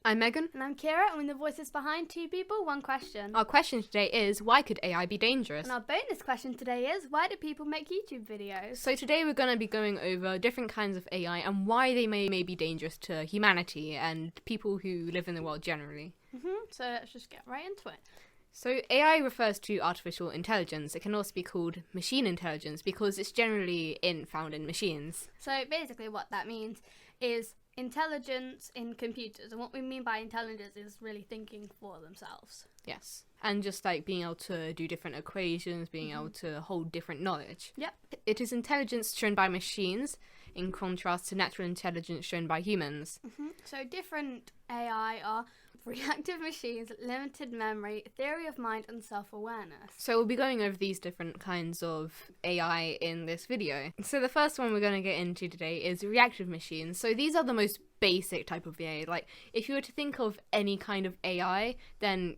I'm Megan. And I'm Kira, and we're the voices behind Two People, One Question. Our question today is, why could AI be dangerous? And our bonus question today is, why do people make YouTube videos? So today we're going to be going over different kinds of AI and why they may be dangerous to humanity and people who live in the world generally. So let's just get right into it. So AI refers to artificial intelligence. It can also be called machine intelligence because it's generally found in machines. So basically what that means is intelligence in computers, and what we mean by intelligence is really thinking for themselves. Yes. And just like being able to do different equations, being able to hold different knowledge. Yep. It is intelligence shown by machines in contrast to natural intelligence shown by humans. So different AI are reactive machines, limited memory, theory of mind, and self-awareness. So we'll be going over these different kinds of AI in this video. So the first one we're going to get into today is reactive machines. So these are the most basic type of AI. Like if you were to think of any kind of AI, then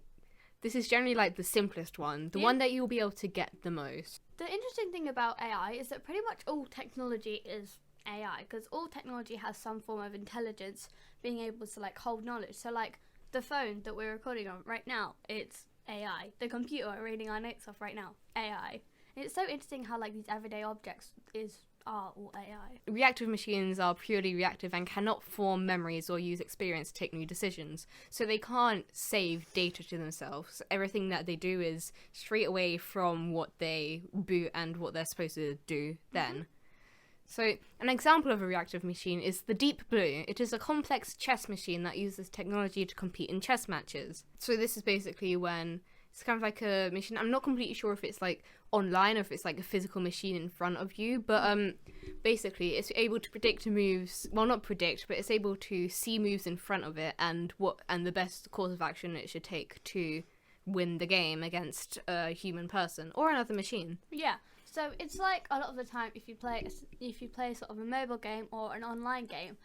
this is generally like the simplest one, the one that you'll be able to get the most. The interesting thing about AI is that pretty much all technology is AI, because all technology has some form of intelligence, being able to like hold knowledge. So like the phone that we're recording on right now, it's AI. The computer we're reading our notes off right now, AI. And it's so interesting how like these everyday objects are all AI. Reactive machines are purely reactive and cannot form memories or use experience to take new decisions. So they can't save data to themselves. Everything that they do is straight away from what they boot and what they're supposed to do then. So an example of a reactive machine is the Deep Blue. It is a complex chess machine that uses technology to compete in chess matches. So this is basically when it's kind of like a machine. I'm not completely sure if it's like online or if it's like a physical machine in front of you, but basically it's able to predict moves. Well, not predict, but it's able to see moves in front of it and the best course of action it should take to win the game against a human person or another machine. Yeah. So it's like a lot of the time if you play sort of a mobile game or an online game,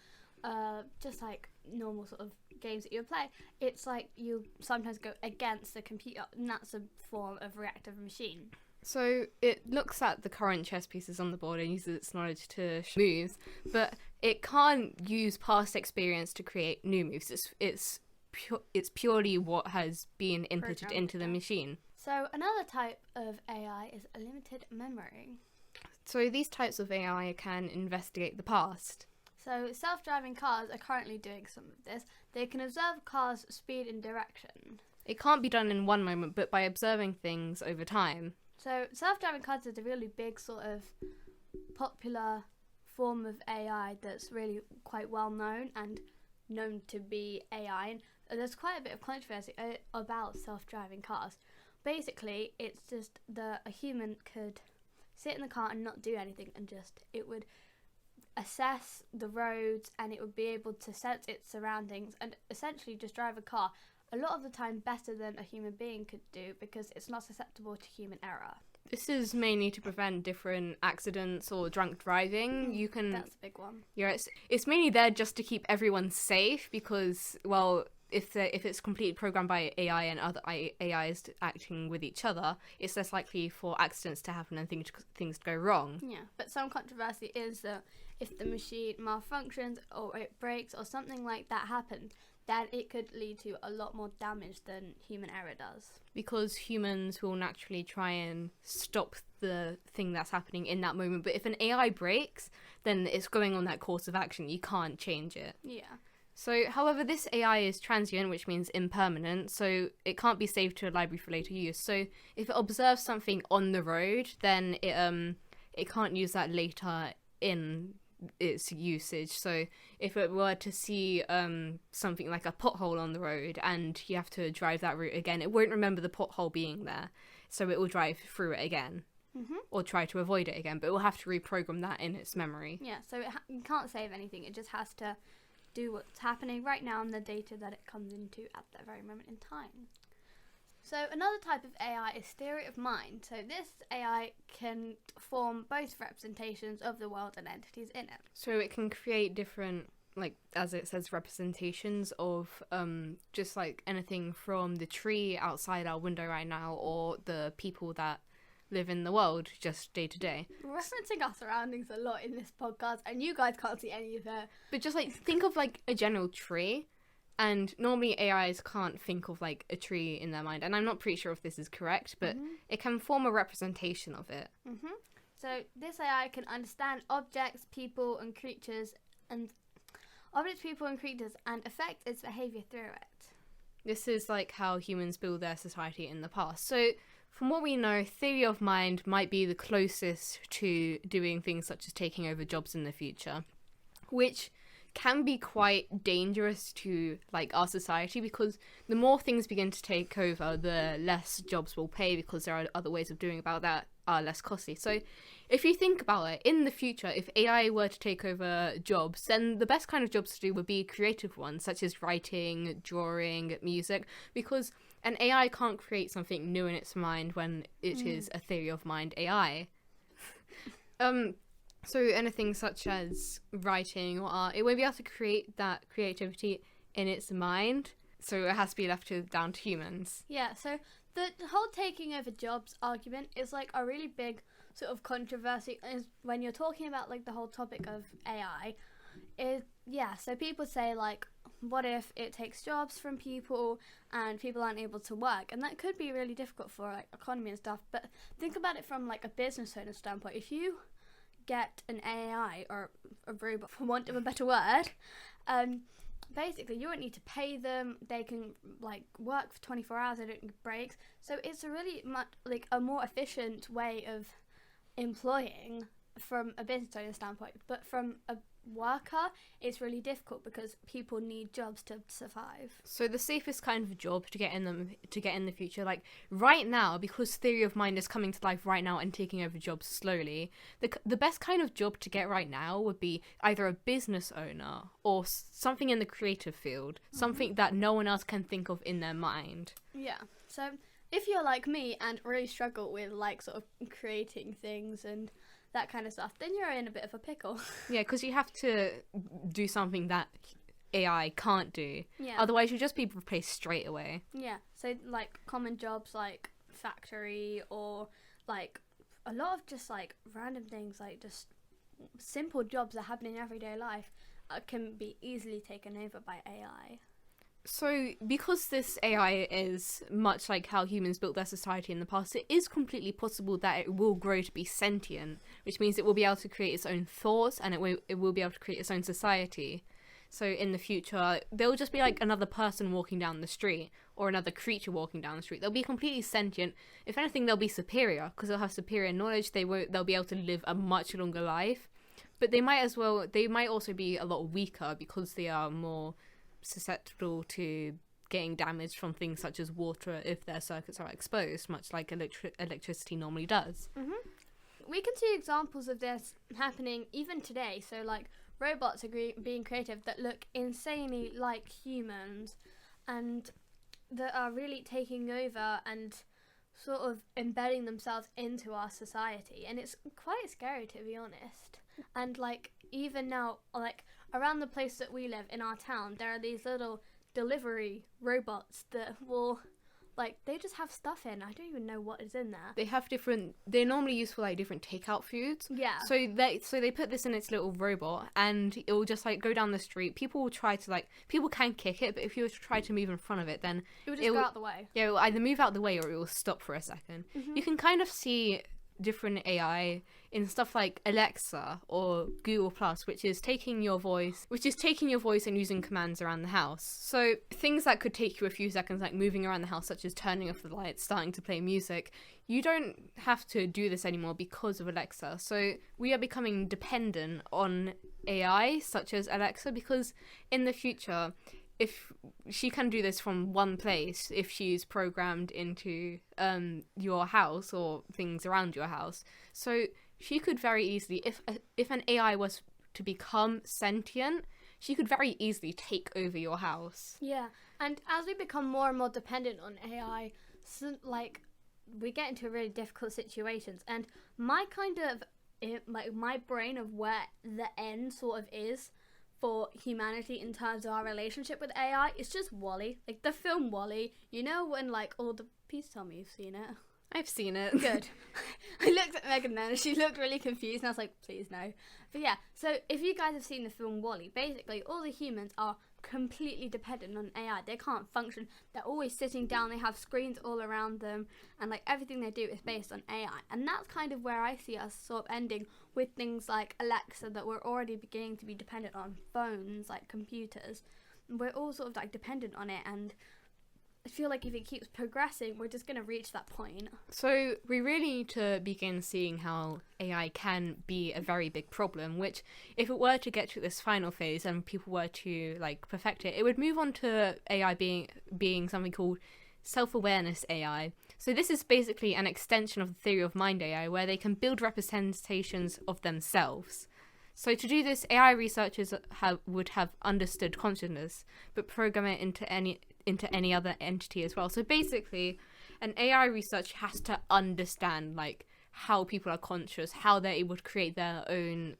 just like normal sort of games that you would play, it's like you sometimes go against the computer, and that's a form of reactive machine. So it looks at the current chess pieces on the board and uses its knowledge to moves, but it can't use past experience to create new moves. It's purely what has been inputted into the machine. So another type of AI is a limited memory. So these types of AI can investigate the past. So self-driving cars are currently doing some of this. They can observe cars' speed and direction. It can't be done in one moment, but by observing things over time. So self-driving cars is a really big sort of popular form of AI that's really quite well known and known to be AI. And there's quite a bit of controversy about self-driving cars. Basically, it's just that a human could sit in the car and not do anything, and it would assess the roads, and it would be able to sense its surroundings and essentially just drive a car a lot of the time better than a human being could do, because it's not susceptible to human error. This is mainly to prevent different accidents or drunk driving. That's a big one. Yeah, it's mainly there just to keep everyone safe because, well, if it's completely programmed by AI and other AIs acting with each other, it's less likely for accidents to happen and things to go wrong. Yeah, but some controversy is that if the machine malfunctions or it breaks or something like that happens, then it could lead to a lot more damage than human error does. Because humans will naturally try and stop the thing that's happening in that moment. But if an AI breaks, then it's going on that course of action. You can't change it. Yeah. So, however, this AI is transient, which means impermanent, so it can't be saved to a library for later use. So, if it observes something on the road, then it can't use that later in its usage. So, if it were to see something like a pothole on the road and you have to drive that route again, it won't remember the pothole being there, so it will drive through it again. Or try to avoid it again, but it will have to reprogram that in its memory. Yeah, so you can't save anything, it just has to do what's happening right now and the data that it comes into at that very moment in time. So another type of AI is theory of mind. So this AI can form both representations of the world and entities in it. So it can create different, like, as it says, representations of just like anything from the tree outside our window right now or the people that live in the world just day to day. We're referencing our surroundings a lot in this podcast, and you guys can't see any of it. But just like think of like a general tree. And normally AIs can't think of like a tree in their mind, and I'm not pretty sure if this is correct, but it can form a representation of it. So this AI can understand objects, people, and creatures, and affect its behavior through it. This is like how humans build their society in the past. So from what we know, theory of mind might be the closest to doing things such as taking over jobs in the future, which can be quite dangerous to like our society, because the more things begin to take over, the less jobs will pay, because there are other ways of doing about that are less costly. So if you think about it, in the future, if AI were to take over jobs, then the best kind of jobs to do would be creative ones, such as writing, drawing, music, because an AI can't create something new in its mind when it is a theory of mind AI. So anything such as writing or art, it won't be able to create that creativity in its mind, so it has to be left down to humans. Yeah, so the whole taking over jobs argument is like a really big sort of controversy is when you're talking about like the whole topic of AI. So people say like, what if it takes jobs from people and people aren't able to work? And that could be really difficult for like economy and stuff, but think about it from like a business owner standpoint. If you get an AI or a robot, for want of a better word, basically you won't need to pay them. They can like work for 24 hours, they don't need breaks. So it's a really much like a more efficient way of employing from a business owner standpoint. But from a worker, it's really difficult because people need jobs to survive. So the safest kind of job to get in the future, like right now, because theory of mind is coming to life right now and taking over jobs slowly, the best kind of job to get right now would be either a business owner or something in the creative field, something that no one else can think of in their mind. Yeah, so if you're like me and really struggle with like sort of creating things and that kind of stuff, then you're in a bit of a pickle. Yeah, because you have to do something that AI can't do. Yeah. Otherwise, you'll just be replaced straight away. Yeah, so like common jobs like factory or like a lot of just like random things, like just simple jobs that happen in everyday life can be easily taken over by AI. So, because this AI is much like how humans built their society in the past, it is completely possible that it will grow to be sentient, which means it will be able to create its own thoughts and it will be able to create its own society. So in the future, they'll just be like another person walking down the street or another creature walking down the street. They'll be completely sentient. If anything, they'll be superior because they'll have superior knowledge. They'll be able to live a much longer life. But they might also be a lot weaker because they are more susceptible to getting damaged from things such as water if their circuits are exposed, much like electricity normally does. We can see examples of this happening even today. So like robots are being created that look insanely like humans and that are really taking over and sort of embedding themselves into our society, and it's quite scary, to be honest. And like even now, like around the place that we live in our town, there are these little delivery robots that will, like, they just have stuff in. I don't even know what is in there. They're normally used for like different takeout foods. Yeah. So they put this in its little robot and it will just like go down the street. People can kick it, but if you try to move in front of it, then it will just go out the way. Yeah, it will either move out the way or it will stop for a second. You can kind of see different AI in stuff like Alexa or Google Plus, which is taking your voice and using commands around the house. So things that could take you a few seconds, like moving around the house, such as turning off the lights, starting to play music, you don't have to do this anymore because of Alexa. So we are becoming dependent on AI such as Alexa, because in the future, if she can do this from one place, if she's programmed into your house or things around your house, so she could very easily, if an AI was to become sentient, she could very easily take over your house. Yeah, and as we become more and more dependent on AI, so, like, we get into really difficult situations. And my brain of where the end sort of is for humanity in terms of our relationship with AI, it's just WALL-E, like the film WALL-E. You know when like all the please tell me you've seen it. I've seen it. Good. I looked at Megan then and she looked really confused and I was like, please no. But yeah, so if you guys have seen the film WALL-E, basically all the humans are completely dependent on AI. They can't function. They're always sitting down. They have screens all around them, and like everything they do is based on AI. And that's kind of where I see us sort of ending with things like Alexa, that we're already beginning to be dependent on, phones, like computers. We're all sort of like dependent on it, and I feel like if it keeps progressing, we're just going to reach that point. So we really need to begin seeing how AI can be a very big problem, which if it were to get to this final phase and people were to like perfect it, it would move on to AI being something called self-awareness AI. So this is basically an extension of the theory of mind AI, where they can build representations of themselves. So to do this, AI researchers would have understood consciousness, but program it into any other entity as well. So basically, an AI researcher has to understand like how people are conscious, how they're able to create their own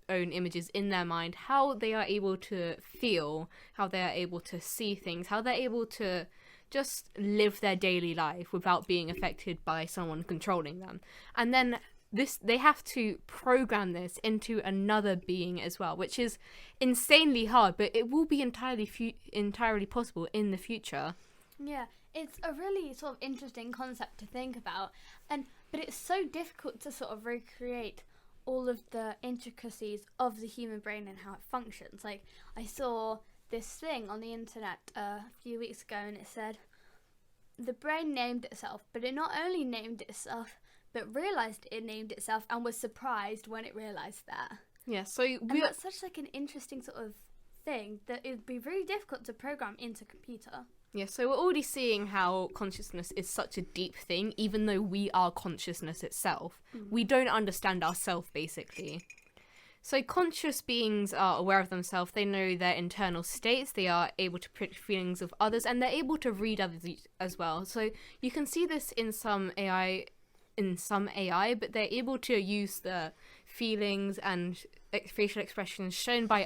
images in their mind, how they are able to feel, how they are able to see things, how they're able to just live their daily life without being affected by someone controlling them. And then they have to program this into another being as well, which is insanely hard, but it will be entirely possible in the future. Yeah, it's a really sort of interesting concept to think about, but it's so difficult to sort of recreate all of the intricacies of the human brain and how it functions. Like, I saw this thing on the internet a few weeks ago, and it said the brain named itself, but it not only named itself, but realised it named itself and was surprised when it realised that. Yeah, so and that's such like an interesting sort of thing that it'd be really difficult to program into a computer. Yeah, so we're already seeing how consciousness is such a deep thing, even though we are consciousness itself. We don't understand ourselves, basically. So conscious beings are aware of themselves, they know their internal states, they are able to predict feelings of others, and they're able to read others as well. So you can see this in some AI, but they're able to use the feelings and facial expressions shown by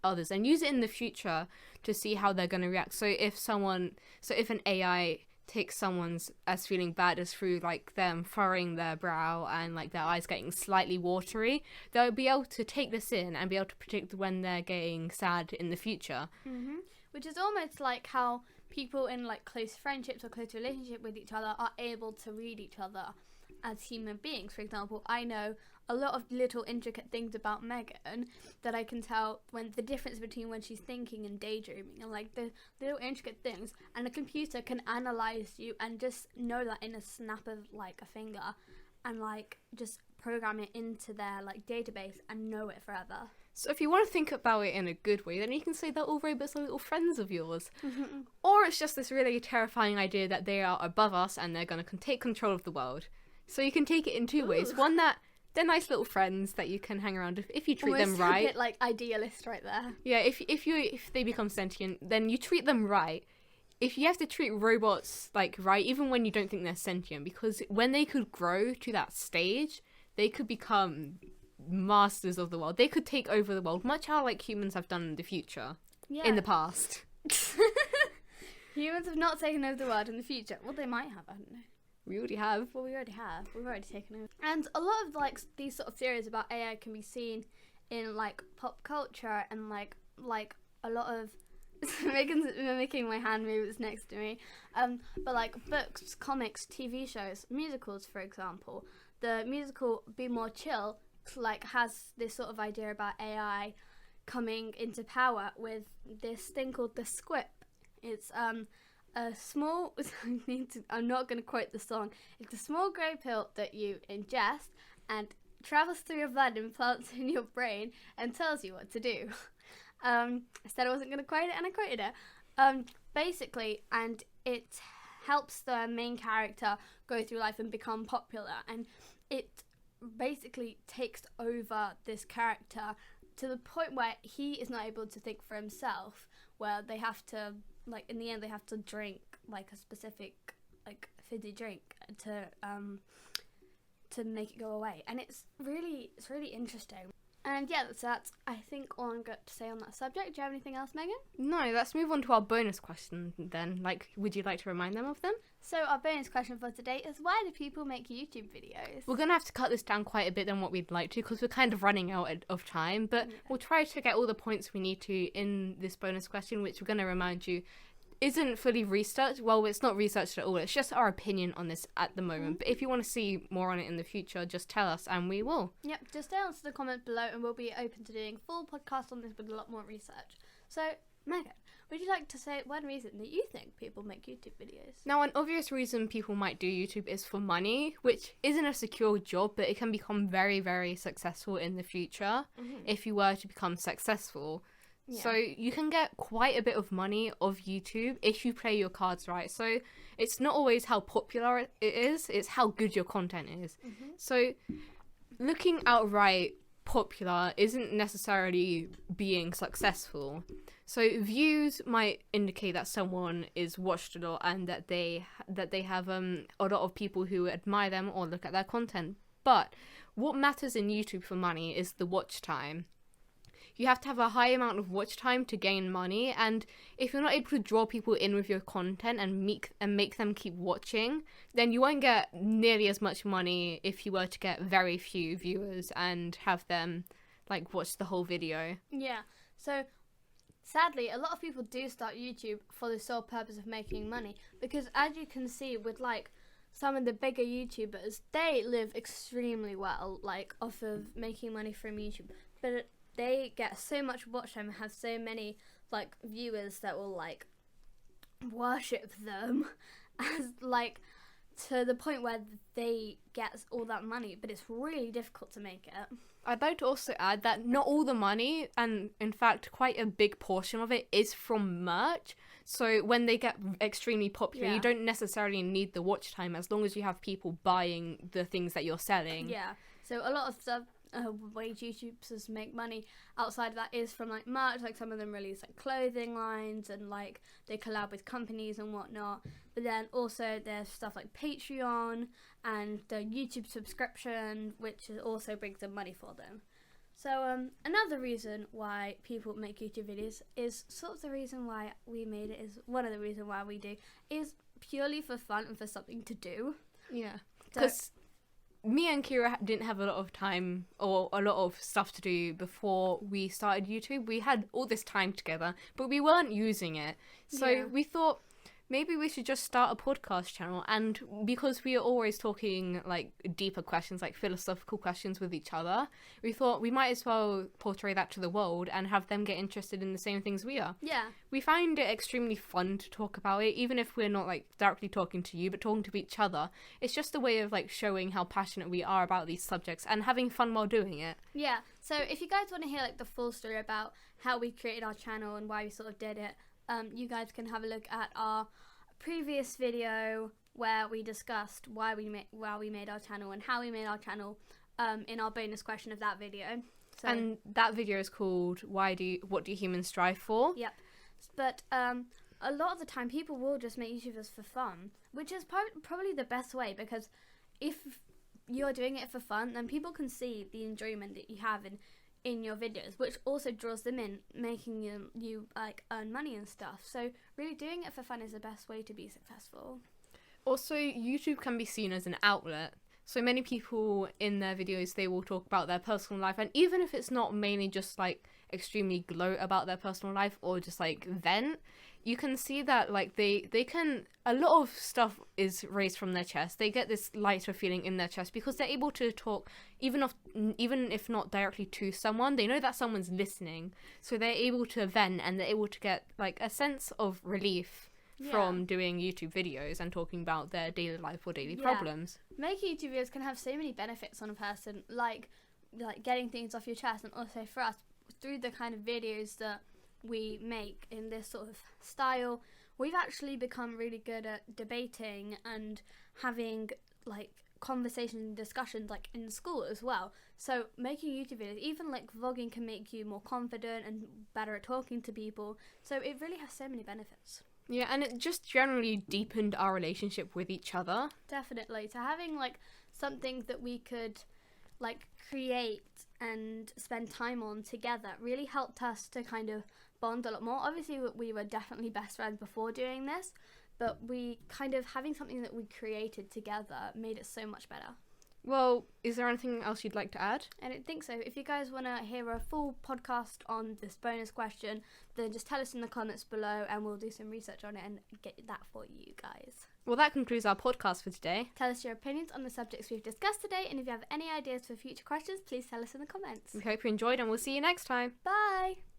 others and use it in the future to see how they're going to react. So if an AI takes someone's as feeling bad as through like them furrowing their brow and like their eyes getting slightly watery, they'll be able to take this in and be able to predict when they're getting sad in the future. Mm-hmm. Which is almost like how people in like close friendships or close relationship with each other are able to read each other as human beings. For example, I know a lot of little intricate things about Megan that I can tell when the difference between when she's thinking and daydreaming, and like the little intricate things, and a computer can analyze you and just know that in a snap of like a finger, and like just program it into their like database and know it forever. So if you want to think about it in a good way, then you can say that all robots are little friends of yours. Or it's just this really terrifying idea that they are above us and they're going to take control of the world. So you can take it in two ways. One, that they're nice little friends that you can hang around if you treat them right. A bit like idealist right there. Yeah, if they become sentient, then you treat them right. If you have to treat robots like right, even when you don't think they're sentient, because when they could grow to that stage, they could become masters of the world. They could take over the world, much how like humans have done in the future, in the past. Humans have not taken over the world in the future. Well, they might have, I don't know. We already have. Well, we already have. We've already taken over. And a lot of like these sort of theories about AI can be seen in like pop culture and like a lot of Megan's mimicking my hand moves next to me. But like books, comics, TV shows, musicals, for example. The musical Be More Chill like has this sort of idea about AI coming into power with this thing called the squip. It's a small, I'm not going to quote the song, it's a small grey pill that you ingest and travels through your blood and plants in your brain and tells you what to do. I said I wasn't going to quote it and I quoted it. Basically, and it helps the main character go through life and become popular, and it basically takes over this character to the point where he is not able to think for himself, where they have to, like, in the end they have to drink like a specific like fizzy drink to make it go away. And it's really interesting. And yeah, that's I think all I'm got to say on that subject. Do you have anything else, Megan? No, let's move on to our bonus question then. Like, would you like to remind them of them? So our bonus question for today is, why do people make YouTube videos? We're going to have to cut this down quite a bit than what we'd like to because we're kind of running out of time, but we'll try to get all the points we need to in this bonus question, which we're going to remind you isn't fully researched. Well, it's not researched at all. It's just our opinion on this at the moment. But if you want to see more on it in the future, just tell us and we will. Yep, just answer the comments below and we'll be open to doing full podcasts on this with a lot more research. So, Megan, would you like to say one reason that you think people make YouTube videos? Now, an obvious reason people might do YouTube is for money, which isn't a secure job, but it can become very, very successful in the future if you were to become successful. Yeah. So you can get quite a bit of money off YouTube if you play your cards right. So it's not always how popular it is, it's how good your content is. So looking outright popular isn't necessarily being successful. So views might indicate that someone is watched a lot and that they have a lot of people who admire them or look at their content. But what matters in YouTube for money is the watch time. You have to have a high amount of watch time to gain money, and if you're not able to draw people in with your content and make them keep watching, then you won't get nearly as much money if you were to get very few viewers and have them like watch the whole video. Yeah, so sadly a lot of people do start YouTube for the sole purpose of making money, because as you can see with like some of the bigger YouTubers, they live extremely well like off of making money from YouTube, but they get so much watch time and have so many like viewers that will like worship them as like to the point where they get all that money, but it's really difficult to make it. I'd like to also add that not all the money, and in fact quite a big portion of it, is from merch. So when they get extremely popular, you don't necessarily need the watch time as long as you have people buying the things that you're selling. Yeah, so a lot of stuff ways YouTubers make money outside of that is from like merch. Like some of them release like clothing lines and like they collab with companies and whatnot. But then also there's stuff like Patreon and the YouTube subscription, which also brings them money for them. So another reason why people make YouTube videos is sort of the reason why we made it, is one of the reasons why we do, is purely for fun and for something to do. Yeah, because me and Kira didn't have a lot of time or a lot of stuff to do before we started YouTube. We had all this time together, but we weren't using it. So we thought maybe we should just start a podcast channel. And because we are always talking like deeper questions, like philosophical questions with each other, we thought we might as well portray that to the world and have them get interested in the same things we are. Yeah. We find it extremely fun to talk about it, even if we're not like directly talking to you, but talking to each other. It's just a way of like showing how passionate we are about these subjects and having fun while doing it. Yeah. So if you guys want to hear like the full story about how we created our channel and why we sort of did it, you guys can have a look at our previous video where we discussed why we made our channel and how we made our channel in our bonus question of that video. So, and that video is called what do humans strive for? Yep. But a lot of the time people will just make YouTubers for fun, which is probably the best way, because if you're doing it for fun, then people can see the enjoyment that you have in your videos, which also draws them in, making you like earn money and stuff. So really doing it for fun is the best way to be successful. Also, YouTube can be seen as an outlet. So many people in their videos, they will talk about their personal life, and even if it's not mainly just like extremely gloat about their personal life or just like vent, you can see that like they can, a lot of stuff is raised from their chest. They get this lighter feeling in their chest because they're able to talk, even if not directly to someone, they know that someone's listening, so they're able to vent and they're able to get like a sense of relief from doing YouTube videos and talking about their daily life or daily problems. Making YouTube videos can have so many benefits on a person, like getting things off your chest, and also for us, through the kind of videos that we make in this sort of style, we've actually become really good at debating and having like conversations and discussions like in school as well. So making YouTube videos, even like vlogging, can make you more confident and better at talking to people. So it really has so many benefits. Yeah, and it just generally deepened our relationship with each other. Definitely. So having like something that we could like create and spend time on together really helped us to kind of bond a lot more. Obviously, we were definitely best friends before doing this, but we kind of having something that we created together made it so much better. Well, is there anything else you'd like to add? I don't think so. If you guys want to hear a full podcast on this bonus question, then just tell us in the comments below and we'll do some research on it and get that for you guys. Well, that concludes our podcast for today. Tell us your opinions on the subjects we've discussed today, and if you have any ideas for future questions, please tell us in the comments. We hope you enjoyed and we'll see you next time. Bye!